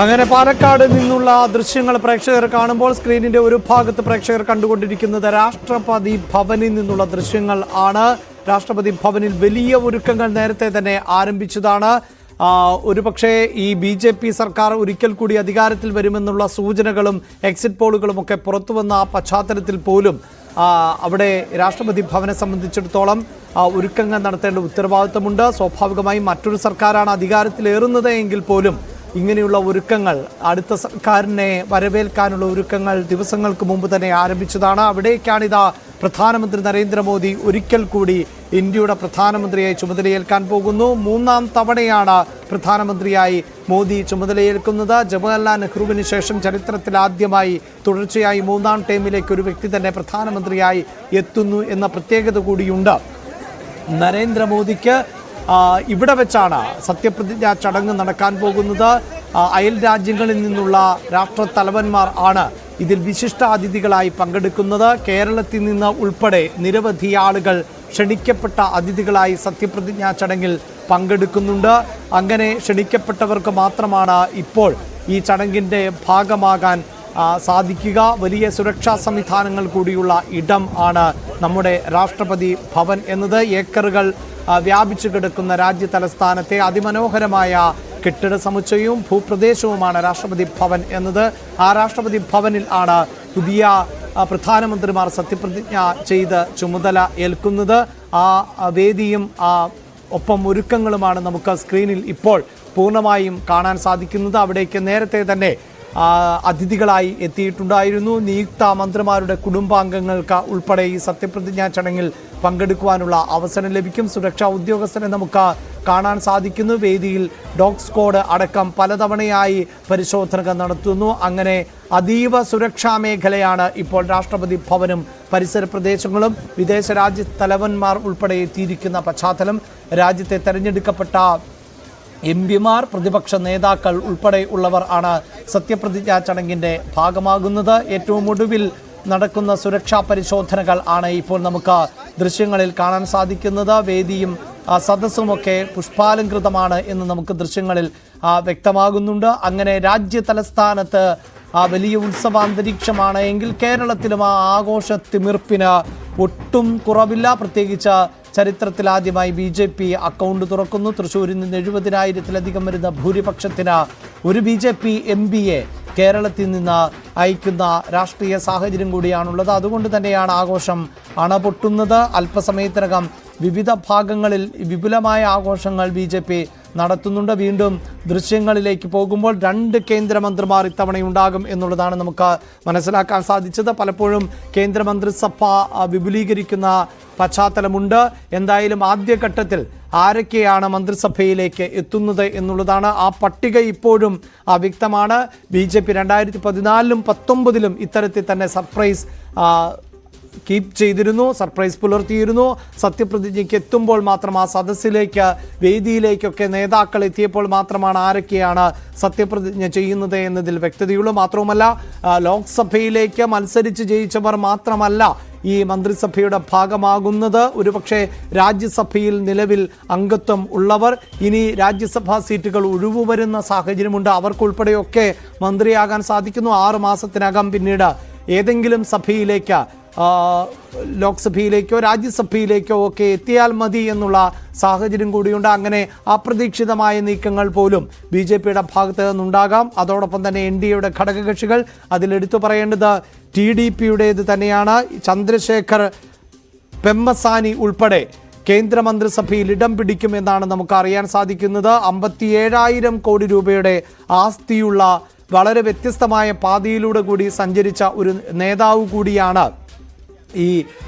അങ്ങനെ പാലക്കാട് നിന്നുള്ള ദൃശ്യങ്ങൾ പ്രേക്ഷകർ കാണുമ്പോൾ സ്ക്രീനിന്റെ ഒരു ഭാഗത്ത് പ്രേക്ഷകർ കണ്ടുകൊണ്ടിരിക്കുന്നത് രാഷ്ട്രപതി ഭവനിൽ നിന്നുള്ള ദൃശ്യങ്ങൾ ആണ്. രാഷ്ട്രപതി ഭവനിൽ വലിയ ഒരുക്കങ്ങൾ നേരത്തെ തന്നെ ആരംഭിച്ചതാണ്. ഒരുപക്ഷെ ഈ BJP സർക്കാർ ഒരിക്കൽ കൂടി അധികാരത്തിൽ വരുമെന്നുള്ള സൂചനകളും എക്സിറ്റ് പോളുകളും ഒക്കെ പുറത്തുവന്ന ആ പശ്ചാത്തലത്തിൽ പോലും അവിടെ രാഷ്ട്രപതി ഭവനെ സംബന്ധിച്ചിടത്തോളം ഒരുക്കങ്ങൾ നടത്തേണ്ട ഉത്തരവാദിത്തമുണ്ട്. സ്വാഭാവികമായും മറ്റൊരു സർക്കാരാണ് അധികാരത്തിലേറുന്നത് എങ്കിൽ പോലും ഇങ്ങനെയുള്ള ഒരുക്കങ്ങൾ അടുത്ത സർക്കാരിനെ വരവേൽക്കാനുള്ള ഒരുക്കങ്ങൾ ദിവസങ്ങൾക്ക് മുമ്പ് തന്നെ ആരംഭിച്ചതാണ്. അവിടേക്കാണിതാ പ്രധാനമന്ത്രി നരേന്ദ്രമോദി ഒരിക്കൽ കൂടി ഇന്ത്യയുടെ പ്രധാനമന്ത്രിയായി ചുമതലയേൽക്കാൻ പോകുന്നു. 3ാം തവണയാണ് പ്രധാനമന്ത്രിയായി മോദി ചുമതലയേൽക്കുന്നത്. ജവഹർലാൽ നെഹ്റുവിന് ശേഷം ചരിത്രത്തിൽ ആദ്യമായി തുടർച്ചയായി 3ാം ടൈമിലേക്ക് ഒരു വ്യക്തി തന്നെ പ്രധാനമന്ത്രിയായി എത്തുന്നു എന്ന പ്രത്യേകത കൂടിയുണ്ട്. നരേന്ദ്രമോദിക്ക് ഇവിടെ വെച്ചാണ് സത്യപ്രതിജ്ഞാ ചടങ്ങ് നടക്കാൻ പോകുന്നത്. അയൽ രാജ്യങ്ങളിൽ നിന്നുള്ള രാഷ്ട്രത്തലവന്മാർ ആണ് ഇതിൽ വിശിഷ്ടാതിഥികളായി പങ്കെടുക്കുന്നത്. കേരളത്തിൽ നിന്ന് ഉൾപ്പെടെ നിരവധി ആളുകൾ ക്ഷണിക്കപ്പെട്ട അതിഥികളായി സത്യപ്രതിജ്ഞാ ചടങ്ങിൽ പങ്കെടുക്കുന്നുണ്ട്. അങ്ങനെ ക്ഷണിക്കപ്പെട്ടവർക്ക് മാത്രമാണ് ഇപ്പോൾ ഈ ചടങ്ങിൻ്റെ ഭാഗമാകാൻ സാധിക്കുക. വലിയ സുരക്ഷാ സംവിധാനങ്ങൾ കൂടിയുള്ള ഇടം ആണ് നമ്മുടെ രാഷ്ട്രപതി ഭവൻ എന്നത്. ഏക്കറുകൾ വ്യാപിച്ചു കിടക്കുന്ന രാജ്യ തലസ്ഥാനത്തെ അതിമനോഹരമായ കെട്ടിട സമുച്ചയവും ഭൂപ്രദേശവുമാണ് രാഷ്ട്രപതി ഭവൻ എന്നത്. ആ രാഷ്ട്രപതി ഭവനിൽ ആണ് പുതിയ പ്രധാനമന്ത്രിമാർ സത്യപ്രതിജ്ഞ ചെയ്ത് ചുമതല ഏൽക്കുന്നത്. ആ വേദിയും ഒപ്പം ഒരുക്കങ്ങളുമാണ് നമുക്ക് സ്ക്രീനിൽ ഇപ്പോൾ പൂർണ്ണമായും കാണാൻ സാധിക്കുന്നത്. അവിടേക്ക് നേരത്തെ തന്നെ അതിഥികളായി എത്തിയിട്ടുണ്ടായിരുന്നു. നിയുക്ത മന്ത്രിമാരുടെ കുടുംബാംഗങ്ങൾക്ക് ഉൾപ്പെടെ ഈ സത്യപ്രതിജ്ഞാ ചടങ്ങിൽ പങ്കെടുക്കുവാനുള്ള അവസരം ലഭിക്കും. സുരക്ഷാ ഉദ്യോഗസ്ഥരെ നമുക്ക് കാണാൻ സാധിക്കുന്നു. വേദിയിൽ ഡോഗ് സ്ക്വാഡ് അടക്കം പലതവണയായി പരിശോധനകൾ നടത്തുന്നു. അങ്ങനെ അതീവ സുരക്ഷാ മേഖലയാണ് ഇപ്പോൾ രാഷ്ട്രപതി ഭവനും പരിസര പ്രദേശങ്ങളും. വിദേശ രാജ്യ തലവന്മാർ ഉൾപ്പെടെ എത്തിയിരിക്കുന്ന പശ്ചാത്തലം. രാജ്യത്തെ തെരഞ്ഞെടുക്കപ്പെട്ട MP-മാർ, പ്രതിപക്ഷ നേതാക്കൾ ഉൾപ്പെടെ ഉള്ളവർ ആണ് സത്യപ്രതിജ്ഞാ ചടങ്ങിൻ്റെ ഭാഗമാകുന്നത്. ഏറ്റവും ഒടുവിൽ നടക്കുന്ന സുരക്ഷാ പരിശോധനകൾ ആണ് ഇപ്പോൾ നമുക്ക് ദൃശ്യങ്ങളിൽ കാണാൻ സാധിക്കുന്നത്. വേദിയും സദസ്സുമൊക്കെ പുഷ്പാലങ്കൃതമാണ് എന്ന് നമുക്ക് ദൃശ്യങ്ങളിൽ വ്യക്തമാകുന്നുണ്ട്. അങ്ങനെ രാജ്യ തലസ്ഥാനത്ത് വലിയ ഉത്സവാന്തരീക്ഷമാണ് എങ്കിൽ കേരളത്തിലും ആ ആഘോഷ തിമിർപ്പിന് ഒട്ടും കുറവില്ല. പ്രത്യേകിച്ച് ചരിത്രത്തിലാദ്യമായി BJP അക്കൗണ്ട് തുറക്കുന്നു. തൃശ്ശൂരിൽ നിന്ന് 70,000-ത്തിലധികം വരുന്ന ഭൂരിപക്ഷത്തിന് ഒരു BJP MP-യെ കേരളത്തിൽ നിന്ന് അയക്കുന്ന രാഷ്ട്രീയ സാഹചര്യം കൂടിയാണുള്ളത്. അതുകൊണ്ട് തന്നെയാണ് ആഘോഷം അണപൊട്ടുന്നത്. അല്പസമയത്തിനകം വിവിധ ഭാഗങ്ങളിൽ വിപുലമായ ആഘോഷങ്ങൾ BJP നടത്തുന്നുണ്ട്. വീണ്ടും ദൃശ്യങ്ങളിലേക്ക് പോകുമ്പോൾ 2 കേന്ദ്രമന്ത്രിമാർ ഇത്തവണയുണ്ടാകും എന്നുള്ളതാണ് നമുക്ക് മനസ്സിലാക്കാൻ സാധിച്ചത്. പലപ്പോഴും കേന്ദ്രമന്ത്രിസഭ വിപുലീകരിക്കുന്ന പശ്ചാത്തലമുണ്ട്. എന്തായാലും ആദ്യഘട്ടത്തിൽ ആരൊക്കെയാണ് മന്ത്രിസഭയിലേക്ക് എത്തുന്നത് എന്നുള്ളതാണ്. ആ പട്ടിക ഇപ്പോഴും വ്യക്തമാണ്. BJP 2014-ലും 2019-ലും ഇത്തരത്തിൽ തന്നെ സർപ്രൈസ് കീപ്പ് ചെയ്തിരുന്നു, സർപ്രൈസ് പുലർത്തിയിരുന്നു. സത്യപ്രതിജ്ഞയ്ക്ക് എത്തുമ്പോൾ മാത്രം ആ സദസ്സിലേക്ക് വേദിയിലേക്കൊക്കെ നേതാക്കൾ എത്തിയപ്പോൾ മാത്രമാണ് ആരൊക്കെയാണ് സത്യപ്രതിജ്ഞ ചെയ്യുന്നത് എന്നതിൽ വ്യക്തതയുള്ളൂ. മാത്രവുമല്ല ലോക്സഭയിലേക്ക് മത്സരിച്ച് ജയിച്ചവർ മാത്രമല്ല ഈ മന്ത്രിസഭയുടെ ഭാഗമാകുന്നത്. ഒരുപക്ഷെ രാജ്യസഭയിൽ നിലവിൽ അംഗത്വം ഉള്ളവർ, ഇനി രാജ്യസഭാ സീറ്റുകൾ ഒഴിവു വരുന്ന സാഹചര്യമുണ്ട്. അവർക്കുൾപ്പെടെയൊക്കെ മന്ത്രിയാകാൻ സാധിക്കുന്നു. 6 മാസത്തിനകം പിന്നീട് ഏതെങ്കിലും സഭയിലേക്ക് ലോക്സഭയിലേക്കോ രാജ്യസഭയിലേക്കോ ഒക്കെ എത്തിയാൽ മതി എന്നുള്ള സാഹചര്യം കൂടിയുണ്ട്. അങ്ങനെ അപ്രതീക്ഷിതമായ നീക്കങ്ങൾ പോലും BJPയുടെ ഭാഗത്ത് നിന്നുണ്ടാകാം. അതോടൊപ്പം തന്നെ NDAയുടെ ഘടകകക്ഷികൾ, അതിലെടുത്തു പറയേണ്ടത് TDPയുടേത് തന്നെയാണ്. ചന്ദ്രശേഖർ പെമ്മസാനി ഉൾപ്പെടെ കേന്ദ്രമന്ത്രിസഭയിൽ ഇടം പിടിക്കുമെന്നാണ് നമുക്ക് അറിയാൻ സാധിക്കുന്നത്. 57,000 കോടി രൂപയുടെ ആസ്തിയുള്ള വളരെ വ്യത്യസ്തമായ പാതയിലൂടെ കൂടി സഞ്ചരിച്ച ഒരു നേതാവ് കൂടിയാണ് ഈ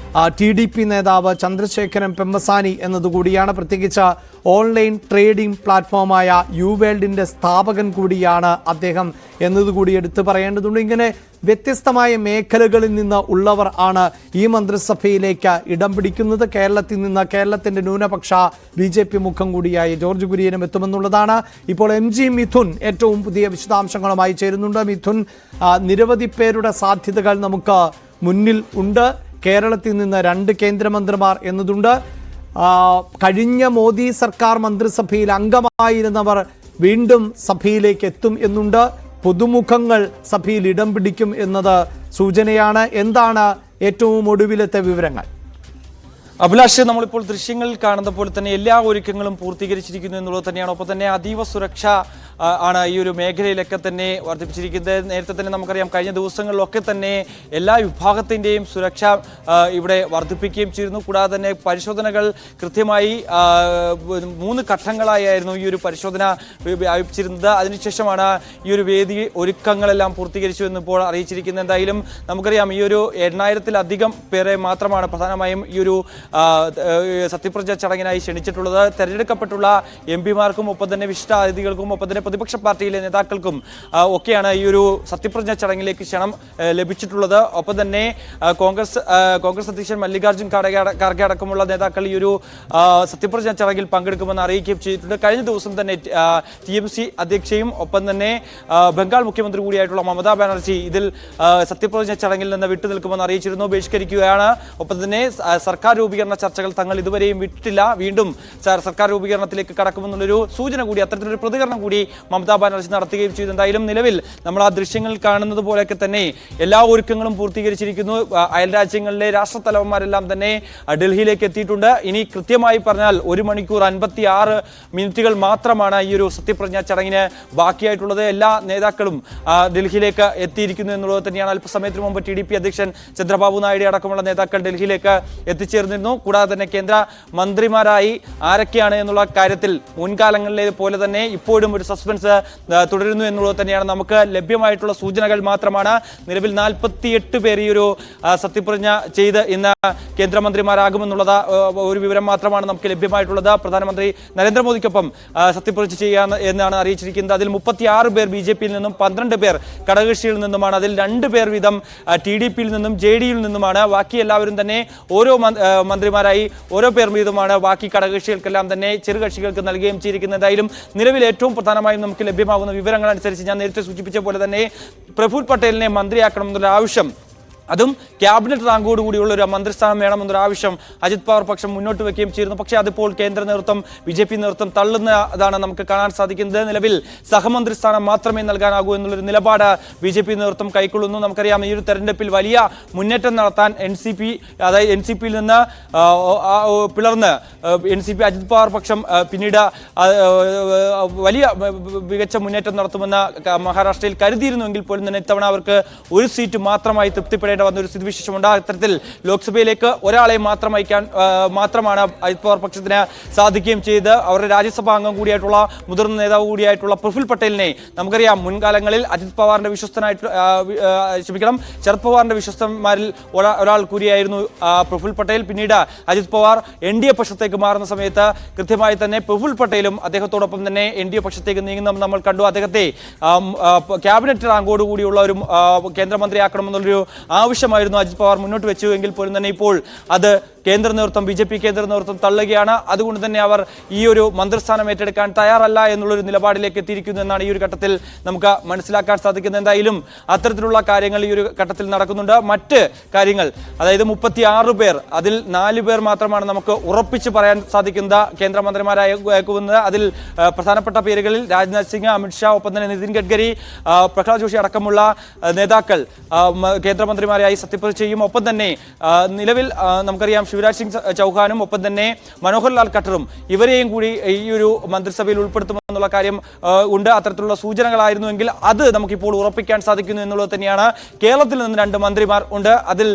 TDP നേതാവ് ചന്ദ്രശേഖരൻ പെമ്മസാനി എന്നതുകൂടിയാണ്. പ്രത്യേകിച്ച് ഓൺലൈൻ ട്രേഡിംഗ് പ്ലാറ്റ്ഫോമായ യുവേൾഡിൻ്റെ സ്ഥാപകൻ കൂടിയാണ് അദ്ദേഹം എന്നതുകൂടി എടുത്തു പറയേണ്ടതുണ്ട്. ഇങ്ങനെ വ്യത്യസ്തമായ മേഖലകളിൽ നിന്ന് ഉള്ളവർ ആണ് ഈ മന്ത്രിസഭയിലേക്ക് ഇടം പിടിക്കുന്നത്. കേരളത്തിൽ നിന്ന് കേരളത്തിൻ്റെ ന്യൂനപക്ഷ BJP മുഖം കൂടിയായി ജോർജ് കുര്യനും എത്തുമെന്നുള്ളതാണ്. ഇപ്പോൾ MG മിഥുൻ ഏറ്റവും പുതിയ വിശദാംശങ്ങളുമായി ചേരുന്നുണ്ട്. മിഥുൻ, നിരവധി പേരുടെ സാധ്യതകൾ നമുക്ക് മുന്നിൽ ഉണ്ട്. കേരളത്തിൽ നിന്ന് 2 കേന്ദ്രമന്ത്രിമാർ എന്നതുണ്ട്. കഴിഞ്ഞ മോദി സർക്കാർ മന്ത്രിസഭയിൽ അംഗമായിരുന്നവർ വീണ്ടും സഭയിലേക്ക് എത്തും എന്നുണ്ട്. പുതുമുഖങ്ങൾ സഭയിൽ ഇടം പിടിക്കും എന്നത് സൂചനയാണ്. എന്താണ് ഏറ്റവും ഒടുവിലത്തെ വിവരങ്ങൾ? അഭിലാഷ്, നമ്മളിപ്പോൾ ദൃശ്യങ്ങളിൽ കാണുന്ന പോലെ തന്നെ എല്ലാ ഒരുക്കങ്ങളും പൂർത്തീകരിച്ചിരിക്കുന്നു എന്നുള്ളത് തന്നെയാണ്. ഒപ്പം തന്നെ അതീവ സുരക്ഷ ആണ് ഈ ഒരു മേഖലയിലൊക്കെ തന്നെ വർദ്ധിപ്പിച്ചിരിക്കുന്നത്. നേരത്തെ തന്നെ നമുക്കറിയാം, കഴിഞ്ഞ ദിവസങ്ങളിലൊക്കെ തന്നെ എല്ലാ വിഭാഗത്തിൻ്റെയും സുരക്ഷ ഇവിടെ വർദ്ധിപ്പിക്കുകയും ചെയ്തിരുന്നു. കൂടാതെ തന്നെ പരിശോധനകൾ കൃത്യമായി 3 ഘട്ടങ്ങളായിരുന്നു ഈ ഒരു പരിശോധന വ്യാപിച്ചിരുന്നത്. അതിനുശേഷമാണ് ഈ ഒരു വേദി ഒരുക്കങ്ങളെല്ലാം പൂർത്തീകരിച്ചു എന്നിപ്പോൾ അറിയിച്ചിരിക്കുന്നത്. എന്തായാലും നമുക്കറിയാം, ഈ ഒരു 8,000-ത്തിലധികം പേരെ മാത്രമാണ് പ്രധാനമായും ഈ ഒരു സത്യപ്രതിജ്ഞ ചടങ്ങിനായി ക്ഷണിച്ചിട്ടുള്ളത്. തെരഞ്ഞെടുക്കപ്പെട്ടുള്ള എംപിമാർക്കും ഒപ്പം തന്നെ വിശിഷ്ട അതിഥികൾക്കും ഒപ്പം തന്നെ പ്രതിപക്ഷ പാർട്ടിയിലെ നേതാക്കൾക്കും ഒക്കെയാണ് ഈ ഒരു സത്യപ്രതിജ്ഞ ചടങ്ങിലേക്ക് ക്ഷണം ലഭിച്ചിട്ടുള്ളത്. ഒപ്പം തന്നെ കോൺഗ്രസ് അധ്യക്ഷൻ മല്ലികാർജ്ജുൻ ഖാർഗെ അടക്കമുള്ള നേതാക്കൾ ഈ ഒരു സത്യപ്രതിജ്ഞ ചടങ്ങിൽ പങ്കെടുക്കുമെന്ന് അറിയിക്കുകയും ചെയ്തിട്ടുണ്ട്. കഴിഞ്ഞ ദിവസം തന്നെ TMC അധ്യക്ഷയും ഒപ്പം തന്നെ ബംഗാൾ മുഖ്യമന്ത്രി കൂടിയായിട്ടുള്ള മമതാ ബാനർജി ഇതിൽ സത്യപ്രതിജ്ഞ ചടങ്ങിൽ നിന്ന് വിട്ടുനിൽക്കുമെന്ന് അറിയിച്ചിരുന്നു, ബഹിഷ്കരിക്കുകയാണ്. ഒപ്പം തന്നെ സർക്കാർ രൂപീകരണ ചർച്ചകൾ തങ്ങൾ ഇതുവരെയും വിട്ടിട്ടില്ല, വീണ്ടും സർക്കാർ രൂപീകരണത്തിലേക്ക് കടക്കുമെന്നുള്ളൊരു സൂചന കൂടി, അത്തരത്തിലൊരു പ്രതികരണം കൂടി മമതാ ബാനർജി നടത്തുകയും ചെയ്തു. എന്തായാലും നിലവിൽ നമ്മൾ ആ ദൃശ്യങ്ങളിൽ കാണുന്നത് പോലെയൊക്കെ തന്നെ എല്ലാ ഒരുക്കങ്ങളും പൂർത്തീകരിച്ചിരിക്കുന്നു. അയൽ രാജ്യങ്ങളിലെ രാഷ്ട്രത്തലവന്മാരെല്ലാം തന്നെ ഡൽഹിയിലേക്ക് എത്തിയിട്ടുണ്ട്. ഇനി കൃത്യമായി പറഞ്ഞാൽ 1 മണിക്കൂർ 56 മിനിറ്റുകൾ മാത്രമാണ് ഈ ഒരു സത്യപ്രതിജ്ഞ ചടങ്ങിന് ബാക്കിയായിട്ടുള്ളത്. എല്ലാ നേതാക്കളും ഡൽഹിയിലേക്ക് എത്തിയിരിക്കുന്നു എന്നുള്ളത് തന്നെയാണ്. അല്പസമയത്തിന് മുമ്പ് TDP അധ്യക്ഷൻ ചന്ദ്രബാബു നായിഡു അടക്കമുള്ള നേതാക്കൾ ഡൽഹിയിലേക്ക് എത്തിച്ചേർന്നിരുന്നു. കൂടാതെ തന്നെ കേന്ദ്ര മന്ത്രിമാരായി ആരൊക്കെയാണ് എന്നുള്ള കാര്യത്തിൽ മുൻകാലങ്ങളിലെ പോലെ തന്നെ ഇപ്പോഴും ഒരു സസ്പെൻസ് തുടരുന്നു എന്നുള്ളത് തന്നെയാണ് നമുക്ക് ലഭ്യമായിട്ടുള്ള സൂചനകൾ മാത്രമാണ്. നിലവിൽ 48 പേർ ഈ ഒരു സത്യപ്രതിജ്ഞ ചെയ്ത് ഇന്ന് കേന്ദ്രമന്ത്രിമാരാകുമെന്നുള്ളത് ഒരു വിവരം മാത്രമാണ് നമുക്ക് ലഭ്യമായിട്ടുള്ളത്. പ്രധാനമന്ത്രി നരേന്ദ്രമോദിക്കൊപ്പം സത്യപ്രതിജ്ഞ ചെയ്യാൻ എന്നാണ് അറിയിച്ചിരിക്കുന്നത്. അതിൽ 36 പേർ BJP-യിൽ നിന്നും 12 പേർ ഘടകകക്ഷിയിൽ നിന്നുമാണ്. അതിൽ 2 പേർ വീതം TDP-യിൽ നിന്നും JD-യിൽ നിന്നുമാണ്. ബാക്കി എല്ലാവരും തന്നെ ഓരോ മന്ത്രിമാരായി ഓരോ പേർ വീതമാണ് ബാക്കി ഘടകകക്ഷികൾക്കെല്ലാം തന്നെ ചെറുകക്ഷികൾക്ക് നൽകുകയും ചെയ്തിരിക്കുന്നത്. എന്തായാലും നിലവിൽ ഏറ്റവും പ്രധാനമായും നമുക്ക് ലഭ്യമാകുന്ന വിവരങ്ങൾ അനുസരിച്ച് ഞാൻ നേരത്തെ സൂചിപ്പിച്ച പോലെ തന്നെ പ്രഫുൽ പട്ടേലിനെ മന്ത്രിയാക്കണമെന്നുള്ള ആവശ്യം, അതും ക്യാബിനറ്റ് റാങ്കോട് കൂടിയുള്ള ഒരു മന്ത്രിസ്ഥാനം വേണമെന്നൊരു ആവശ്യം അജിത് പവാർ പക്ഷം മുന്നോട്ട് വയ്ക്കുകയും ചെയ്തിരുന്നു. പക്ഷേ അതിപ്പോൾ കേന്ദ്ര നേതൃത്വം BJP നേതൃത്വം തള്ളുന്നതാണ് നമുക്ക് കാണാൻ സാധിക്കുന്നത്. നിലവിൽ സഹമന്ത്രി സ്ഥാനം മാത്രമേ നൽകാനാകൂ എന്നുള്ളൊരു നിലപാട് BJP നേതൃത്വം കൈക്കൊള്ളുന്നു. നമുക്കറിയാം, ഈ ഒരു തെരഞ്ഞെടുപ്പിൽ വലിയ മുന്നേറ്റം നടത്താൻ NCP-യിൽ നിന്ന് പിളർന്ന് NCP അജിത് പവാർ പക്ഷം പിന്നീട് വലിയ മികച്ച മുന്നേറ്റം നടത്തുമെന്ന് മഹാരാഷ്ട്രയിൽ കരുതിയിരുന്നുവെങ്കിൽ പോലും തന്നെ ഇത്തവണ അവർക്ക് ഒരു സീറ്റ് മാത്രമായി തൃപ്തിപ്പെടേണ്ട വന്നൊരു സ്ഥിതിവിശേഷമുണ്ട്. അത്തരത്തിൽ ലോക്സഭയിലേക്ക് ഒരാളെ മാത്രമാണ് അജിത് പവാർ പക്ഷത്തിന് സാധിക്കുകയും ചെയ്ത് അവരുടെ രാജ്യസഭാ അംഗം കൂടിയായിട്ടുള്ള മുതിർന്ന നേതാവ് കൂടിയായിട്ടുള്ള പ്രഫുൽ പട്ടേലിനെ നമുക്കറിയാം, മുൻകാലങ്ങളിൽ അജിത് പവാറിന്റെ ശരത് പവാറിന്റെ വിശ്വസ്തന്മാരിൽ ഒരാൾ കൂടിയായിരുന്നു പ്രഫുൽ പട്ടേൽ. പിന്നീട് അജിത് പവാർ NDA പക്ഷത്തേക്ക് മാറുന്ന സമയത്ത് കൃത്യമായി തന്നെ പ്രഫുൽ പട്ടേലും അദ്ദേഹത്തോടൊപ്പം തന്നെ NDA പക്ഷത്തേക്ക് നീങ്ങുന്നത് നമ്മൾ കണ്ടു. അദ്ദേഹത്തെ ക്യാബിനറ്റ് റാങ്കോട് കൂടിയുള്ള ഒരു കേന്ദ്രമന്ത്രിയാക്കണമെന്നുള്ളൊരു ആവശ്യമായിരുന്നു അജിത് പവാർ മുന്നോട്ട് വെച്ചുവെങ്കിൽ പോലും തന്നെ ഇപ്പോൾ അത് കേന്ദ്ര നേതൃത്വം BJP കേന്ദ്ര നേതൃത്വം തള്ളുകയാണ്. അതുകൊണ്ട് തന്നെ അവർ ഈ ഒരു മന്ത്രിസ്ഥാനം ഏറ്റെടുക്കാൻ തയ്യാറല്ല എന്നുള്ളൊരു നിലപാടിലേക്ക് എത്തിയിരിക്കുന്നു എന്നാണ് ഈ ഒരു ഘട്ടത്തിൽ നമുക്ക് മനസ്സിലാക്കാൻ സാധിക്കുന്നത്. എന്തായാലും അത്തരത്തിലുള്ള കാര്യങ്ങൾ ഈ ഒരു ഘട്ടത്തിൽ നടക്കുന്നുണ്ട്. മറ്റ് കാര്യങ്ങൾ, അതായത് 36 പേർ, അതിൽ 4 പേർ മാത്രമാണ് നമുക്ക് ഉറപ്പിച്ച് പറയാൻ സാധിക്കുന്നത് കേന്ദ്രമന്ത്രിമാരാകുന്നത്. അതിൽ പ്രധാനപ്പെട്ട പേരുകളിൽ രാജ്നാഥ് സിംഗ്, അമിത്ഷാ, ഒപ്പം തന്നെ നിതിൻ ഗഡ്കരി, പ്രഹ്ലാദ് ജോഷി അടക്കമുള്ള നേതാക്കൾ കേന്ദ്രമന്ത്രിമാരായി സത്യപ്രതിജ്ഞ ചെയ്യും. ഒപ്പം തന്നെ നിലവിൽ നമുക്കറിയാം, ശിവരാജ് സിംഗ് ചൗഹാനും ഒപ്പം തന്നെ മനോഹർ ലാൽ ഖട്ടറും ഇവരെയും കൂടി ഈ ഒരു മന്ത്രിസഭയിൽ ഉൾപ്പെടുത്തുമെന്നുള്ള കാര്യം ഉണ്ട്. അത്തരത്തിലുള്ള സൂചനകളായിരുന്നുവെങ്കിൽ അത് നമുക്കിപ്പോൾ ഉറപ്പിക്കാൻ സാധിക്കുന്നു എന്നുള്ളത് തന്നെയാണ്. കേരളത്തിൽ നിന്ന് 2 മന്ത്രിമാർ ഉണ്ട്. അതിൽ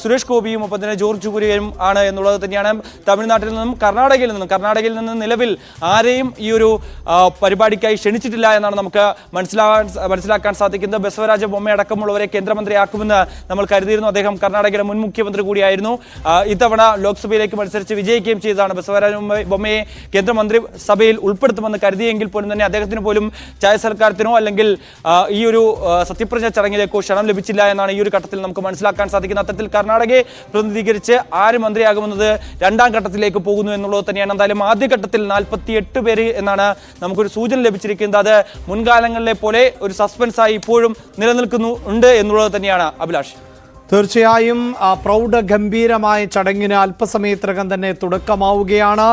സുരേഷ് ഗോപിയും ഒപ്പം തന്നെ ജോർജ് കുര്യനും ആണ് എന്നുള്ളത് തന്നെയാണ്. തമിഴ്നാട്ടിൽ നിന്നും കർണാടകയിൽ നിന്നും നിലവിൽ ആരെയും ഈ ഒരു പരിപാടിക്കായി ക്ഷണിച്ചിട്ടില്ല എന്നാണ് നമുക്ക് മനസ്സിലാക്കാൻ സാധിക്കുന്നത്. ബസവരാജ ബൊമ്മ അടക്കമുള്ളവരെ കേന്ദ്രമന്ത്രിയാക്കുമെന്ന് നമ്മൾ കരുതിയിരുന്നു. അദ്ദേഹം കർണാടകയിലെ മുൻ മുഖ്യമന്ത്രി കൂടിയായിരുന്നു. ഇത്തവണ ലോക്സഭയിലേക്ക് മത്സരിച്ച് വിജയിക്കുകയും ചെയ്തതാണ്. ബസവരാജ ബൊമ്മയെ കേന്ദ്രമന്ത്രി സഭയിൽ ഉൾപ്പെടുത്തുമെന്ന് കരുതിയെങ്കിൽ പോലും തന്നെ അദ്ദേഹത്തിന് പോലും ചായ സർക്കാരത്തിനോ അല്ലെങ്കിൽ ഈ ഒരു സത്യപ്രതിജ്ഞ ചടങ്ങിലേക്കോ ക്ഷണം ലഭിച്ചില്ല എന്നാണ് ഈ ഒരു ഘട്ടത്തിൽ നമുക്ക് മനസ്സിലാക്കാൻ സാധിക്കുന്നത്. അത്തരത്തിൽ കർണാടകയെ പ്രതിനിധീകരിച്ച് ആര് മന്ത്രിയാകുമെന്നത് 2ാം ഘട്ടത്തിലേക്ക് പോകുന്നു എന്നുള്ളത് തന്നെയാണ്. എന്തായാലും ആദ്യഘട്ടത്തിൽ 48 പേര് എന്നാണ് നമുക്കൊരു സൂചന ലഭിച്ചിരിക്കുന്നത്. അത് മുൻകാലങ്ങളിലെ പോലെ ഒരു സസ്പെൻസായി ഇപ്പോഴും നിലനിൽക്കുന്നുണ്ട് എന്നുള്ളത് തന്നെയാണ് അഭിലാഷ്. തീർച്ചയായും പ്രൗഢഗംഭീരമായ ചടങ്ങിന് അല്പസമയത്തിനകം തന്നെ തുടക്കമാവുകയാണ്.